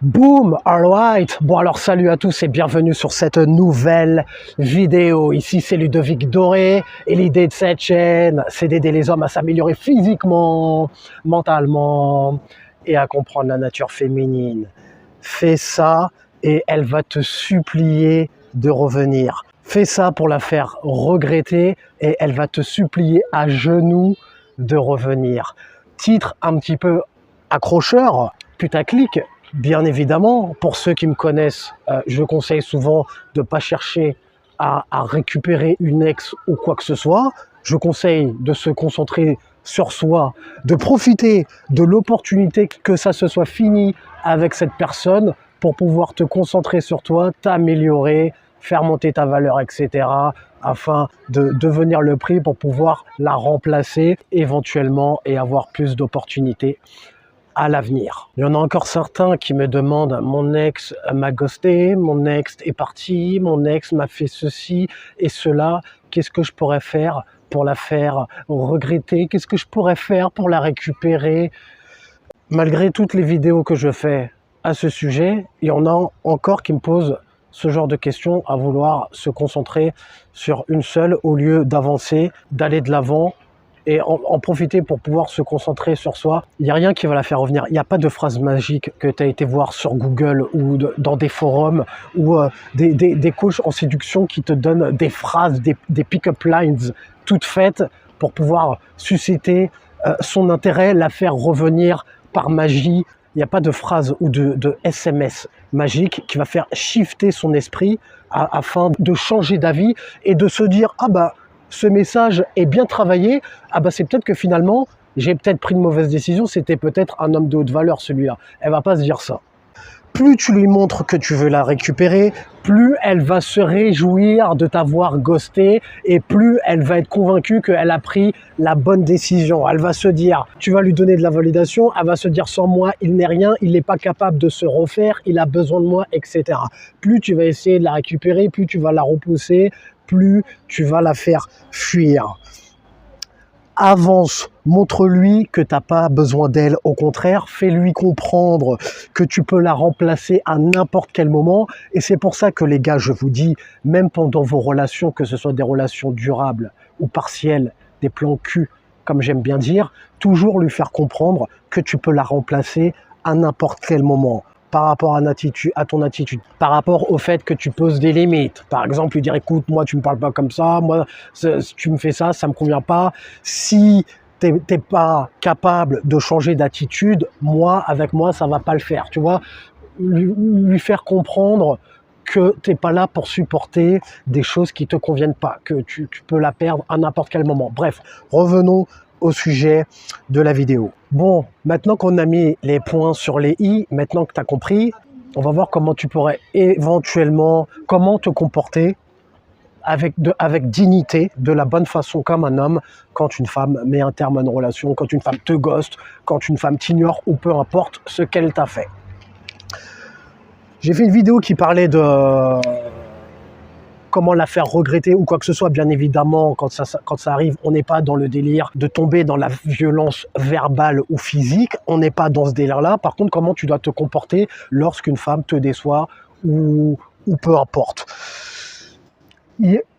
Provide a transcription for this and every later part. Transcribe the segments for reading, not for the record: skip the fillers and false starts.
Boom, alright. Bon alors salut à tous et bienvenue sur cette nouvelle vidéo. Ici c'est Ludovic Doré et l'idée de cette chaîne c'est d'aider les hommes à s'améliorer physiquement, mentalement et à comprendre la nature féminine. Fais ça et elle va te supplier de revenir. Fais ça pour la faire regretter et elle va te supplier à genoux de revenir. Titre un petit peu accrocheur, putaclic. Bien évidemment, pour ceux qui me connaissent, je conseille souvent de ne pas chercher à récupérer une ex ou quoi que ce soit. Je conseille de se concentrer sur soi, de profiter de l'opportunité que ça se soit fini avec cette personne pour pouvoir te concentrer sur toi, t'améliorer, faire monter ta valeur, etc. afin de devenir le prix pour pouvoir la remplacer éventuellement et avoir plus d'opportunités à l'avenir. Il y en a encore certains qui me demandent: mon ex m'a ghosté, mon ex est parti, mon ex m'a fait ceci et cela, qu'est-ce que je pourrais faire pour la faire regretter, qu'est-ce que je pourrais faire pour la récupérer? Malgré toutes les vidéos que je fais à ce sujet, il y en a encore qui me posent ce genre de questions, à vouloir se concentrer sur une seule au lieu d'avancer, d'aller de l'avant et en profiter pour pouvoir se concentrer sur soi. Il n'y a rien qui va la faire revenir. Il n'y a pas de phrase magique que tu as été voir sur Google ou dans des forums ou des coachs en séduction qui te donnent des phrases, des pick-up lines toutes faites pour pouvoir susciter son intérêt, la faire revenir par magie. Il n'y a pas de phrase ou de SMS magique qui va faire shifter son esprit afin de changer d'avis et de se dire: ah bah, ce message est bien travaillé, ah bah c'est peut-être que finalement, j'ai peut-être pris une mauvaise décision, c'était peut-être un homme de haute valeur celui-là. Elle va pas se dire ça. Plus tu lui montres que tu veux la récupérer, plus elle va se réjouir de t'avoir ghosté et plus elle va être convaincue qu'elle a pris la bonne décision. Elle va se dire, tu vas lui donner de la validation, elle va se dire: sans moi, il n'est rien, il n'est pas capable de se refaire, il a besoin de moi, etc. Plus tu vas essayer de la récupérer, plus tu vas la repousser, plus tu vas la faire fuir. Avance, montre-lui que tu n'as pas besoin d'elle, au contraire, fais-lui comprendre que tu peux la remplacer à n'importe quel moment. Et c'est pour ça que les gars, je vous dis, même pendant vos relations, que ce soit des relations durables ou partielles, des plans cul, comme j'aime bien dire, toujours lui faire comprendre que tu peux la remplacer à n'importe quel moment. Par rapport à ton attitude, par rapport au fait que tu poses des limites. Par exemple, lui dire: écoute, moi tu me parles pas comme ça, moi tu me fais ça, ça me convient pas. Si t'es pas capable de changer d'attitude, avec moi ça va pas le faire. Tu vois, lui faire comprendre que t'es pas là pour supporter des choses qui te conviennent pas, que tu peux la perdre à n'importe quel moment. Bref, revenons au sujet de la vidéo. Bon, maintenant qu'on a mis les points sur les i, maintenant que tu as compris, on va voir comment tu pourrais éventuellement, comment te comporter avec dignité, de la bonne façon comme un homme, quand une femme met un terme à une relation, quand une femme te ghoste, quand une femme t'ignore ou peu importe ce qu'elle t'a fait. J'ai fait une vidéo qui parlait de comment la faire regretter ou quoi que ce soit. Bien évidemment, quand ça arrive, on n'est pas dans le délire de tomber dans la violence verbale ou physique. On n'est pas dans ce délire-là. Par contre, comment tu dois te comporter lorsqu'une femme te déçoit ou peu importe.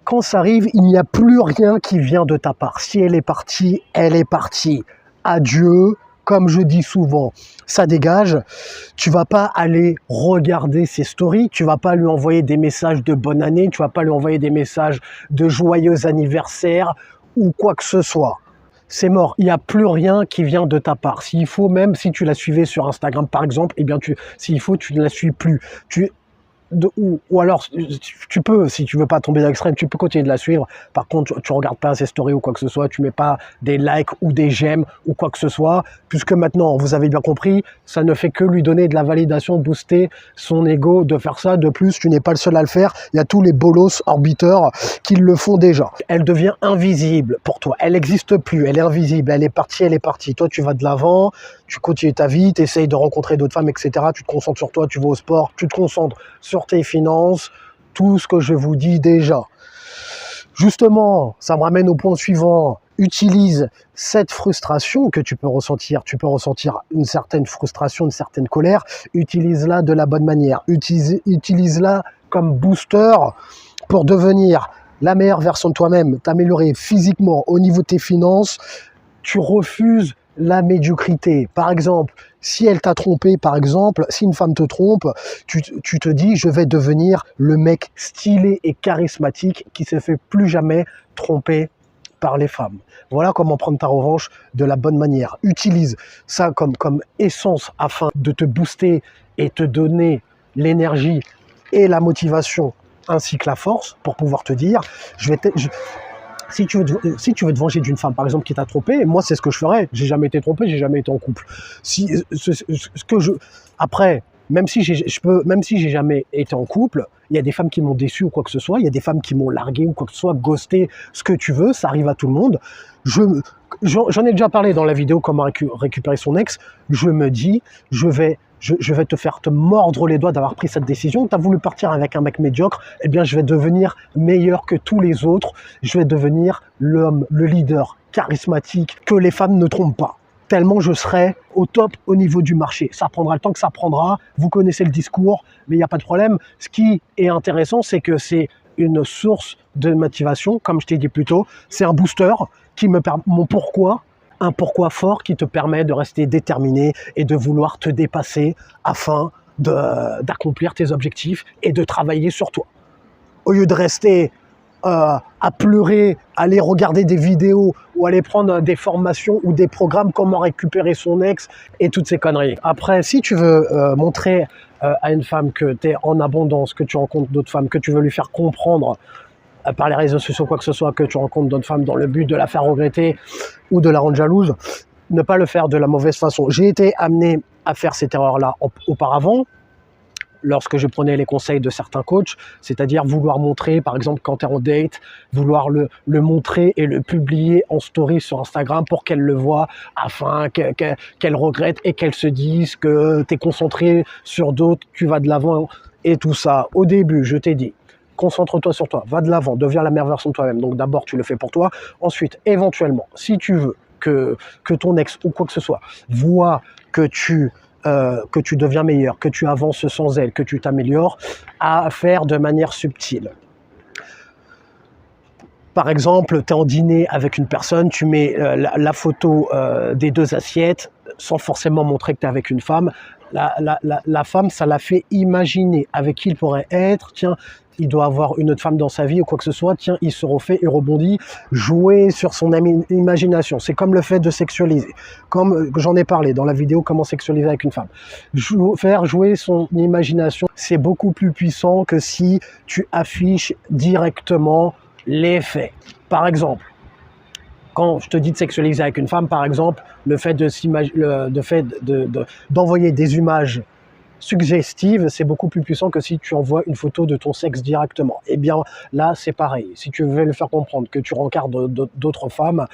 Quand ça arrive, il n'y a plus rien qui vient de ta part. Si elle est partie, elle est partie. Adieu. Comme je dis souvent, ça dégage. Tu vas pas aller regarder ses stories, tu vas pas lui envoyer des messages de bonne année, tu vas pas lui envoyer des messages de joyeux anniversaire ou quoi que ce soit. C'est mort, il n'y a plus rien qui vient de ta part. S'il faut, même si tu la suivais sur Instagram par exemple, eh bien s'il faut, tu ne la suis plus. Ou alors, tu peux, si tu veux pas tomber dans l'extrême, tu peux continuer de la suivre. Par contre, tu regardes pas ses stories ou quoi que ce soit, tu mets pas des likes ou des j'aime ou quoi que ce soit, puisque maintenant, vous avez bien compris, ça ne fait que lui donner de la validation, booster son ego de faire ça. De plus, tu n'es pas le seul à le faire. Il y a tous les bolos orbiteurs qui le font déjà. Elle devient invisible pour toi. Elle n'existe plus. Elle est invisible. Elle est partie, elle est partie. Toi, tu vas de l'avant, tu continues ta vie, tu essayes de rencontrer d'autres femmes, etc. Tu te concentres sur toi, tu vas au sport, tu te concentres sur tes finances, tout ce que je vous dis déjà. Justement, ça me ramène au point suivant. utilise cette frustration que tu peux ressentir une certaine frustration, une certaine colère, utilise-la de la bonne manière, utilise-la comme booster pour devenir la meilleure version de toi-même, t'améliorer physiquement au niveau de tes finances. Tu refuses la médiocrité. Par exemple, si elle t'a trompé, par exemple, si une femme te trompe, tu te dis, je vais devenir le mec stylé et charismatique qui se fait plus jamais tromper par les femmes. Voilà comment prendre ta revanche de la bonne manière. Utilise ça comme essence afin de te booster et te donner l'énergie et la motivation ainsi que la force pour pouvoir te dire, si tu veux te venger d'une femme, par exemple, qui t'a trompé, moi, c'est ce que je ferais. J'ai jamais été trompé, j'ai jamais été en couple. Après, même si j'ai jamais été en couple, il y a des femmes qui m'ont déçu ou quoi que ce soit, il y a des femmes qui m'ont largué ou quoi que ce soit, ghosté, ce que tu veux, ça arrive à tout le monde. J'en ai déjà parlé dans la vidéo comment récupérer son ex. Je me dis, je vais te faire te mordre les doigts d'avoir pris cette décision. Tu as voulu partir avec un mec médiocre, eh bien je vais devenir meilleur que tous les autres. Je vais devenir l'homme, le leader charismatique que les femmes ne trompent pas. Tellement je serai au top au niveau du marché. Ça prendra le temps que ça prendra. Vous connaissez le discours, mais il n'y a pas de problème. Ce qui est intéressant, c'est que c'est une source de motivation, comme je t'ai dit plus tôt. C'est un booster qui me permet mon pourquoi. Un pourquoi fort qui te permet de rester déterminé et de vouloir te dépasser afin d'accomplir tes objectifs et de travailler sur toi. Au lieu de rester à pleurer, aller regarder des vidéos ou aller prendre des formations ou des programmes, comment récupérer son ex et toutes ces conneries. Après, si tu veux montrer à une femme que tu es en abondance, que tu rencontres d'autres femmes, que tu veux lui faire comprendre par les réseaux sociaux, quoi que ce soit, que tu rencontres d'autres femmes dans le but de la faire regretter ou de la rendre jalouse, ne pas le faire de la mauvaise façon. J'ai été amené à faire cette erreur-là auparavant, lorsque je prenais les conseils de certains coachs, c'est-à-dire vouloir montrer, par exemple, quand tu es en date, vouloir le montrer et le publier en story sur Instagram pour qu'elle le voie, afin qu'elle regrette et qu'elle se dise que tu es concentré sur d'autres, tu vas de l'avant et tout ça. Au début, je t'ai dit, concentre-toi sur toi, va de l'avant, deviens la meilleure version de toi-même. Donc d'abord, tu le fais pour toi. Ensuite, éventuellement, si tu veux que ton ex ou quoi que ce soit voit que tu deviens meilleur, que tu avances sans elle, que tu t'améliores, à faire de manière subtile. Par exemple, tu es en dîner avec une personne, tu mets la photo des deux assiettes sans forcément montrer que tu es avec une femme. La femme, ça la fait imaginer avec qui il pourrait être. Tiens, il doit avoir une autre femme dans sa vie ou quoi que ce soit. Tiens, il se refait et rebondit. Jouer sur son imagination. C'est comme le fait de sexualiser. Comme j'en ai parlé dans la vidéo comment sexualiser avec une femme. Faire jouer son imagination, c'est beaucoup plus puissant que si tu affiches directement les faits. Par exemple, quand je te dis de sexualiser avec une femme, par exemple, le fait d'envoyer des images suggestives, c'est beaucoup plus puissant que si tu envoies une photo de ton sexe directement. Eh bien, là, c'est pareil. Si tu veux le faire comprendre que tu regardes d'autres femmes,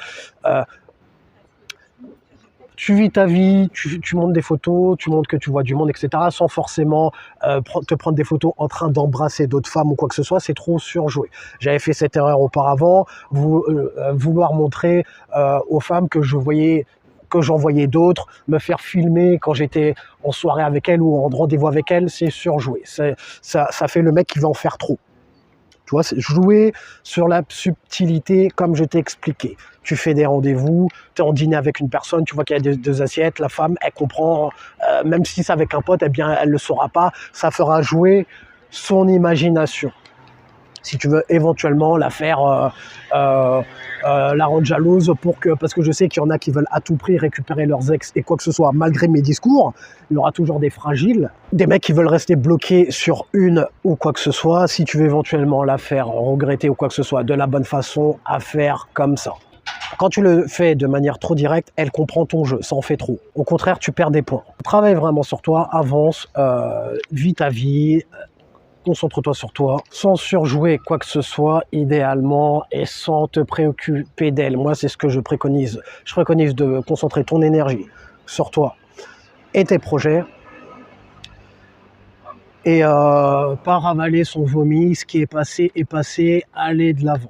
tu vis ta vie, tu montes des photos, tu montres que tu vois du monde, etc., sans forcément te prendre des photos en train d'embrasser d'autres femmes ou quoi que ce soit, c'est trop surjoué. J'avais fait cette erreur auparavant, vouloir montrer aux femmes que j'envoyais d'autres, me faire filmer quand j'étais en soirée avec elles ou en rendez-vous avec elles, c'est surjoué. Ça fait le mec qui va en faire trop. Tu vois, c'est jouer sur la subtilité comme je t'ai expliqué. Tu fais des rendez-vous, tu es en dîner avec une personne, tu vois qu'il y a deux assiettes, la femme, elle comprend, même si c'est avec un pote, eh bien, elle ne le saura pas, ça fera jouer son imagination. Si tu veux éventuellement la faire, la rendre jalouse parce que je sais qu'il y en a qui veulent à tout prix récupérer leurs ex et quoi que ce soit, malgré mes discours, il y aura toujours des fragiles, des mecs qui veulent rester bloqués sur une ou quoi que ce soit. Si tu veux éventuellement la faire regretter ou quoi que ce soit, de la bonne façon, à faire comme ça. Quand tu le fais de manière trop directe, elle comprend ton jeu, ça en fait trop. Au contraire, tu perds des points. Travaille vraiment sur toi, avance, vis ta vie, concentre-toi sur toi, sans surjouer quoi que ce soit, idéalement, et sans te préoccuper d'elle. Moi, c'est ce que je préconise. Je préconise de concentrer ton énergie sur toi et tes projets, et pas ravaler son vomi. Ce qui est passé, aller de l'avant.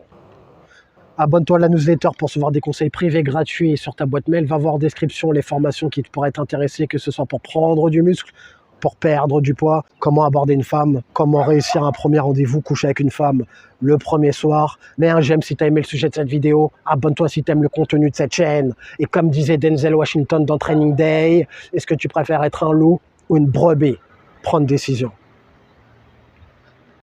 Abonne-toi à la newsletter pour recevoir des conseils privés gratuits sur ta boîte mail. Va voir en description les formations qui pourraient t'intéresser, que ce soit pour prendre du muscle, pour perdre du poids, comment aborder une femme, comment réussir un premier rendez-vous, coucher avec une femme le premier soir. Mets un j'aime si tu as aimé le sujet de cette vidéo. Abonne-toi si tu aimes le contenu de cette chaîne. Et comme disait Denzel Washington dans Training Day, est-ce que tu préfères être un loup ou une brebis? Prends une décision.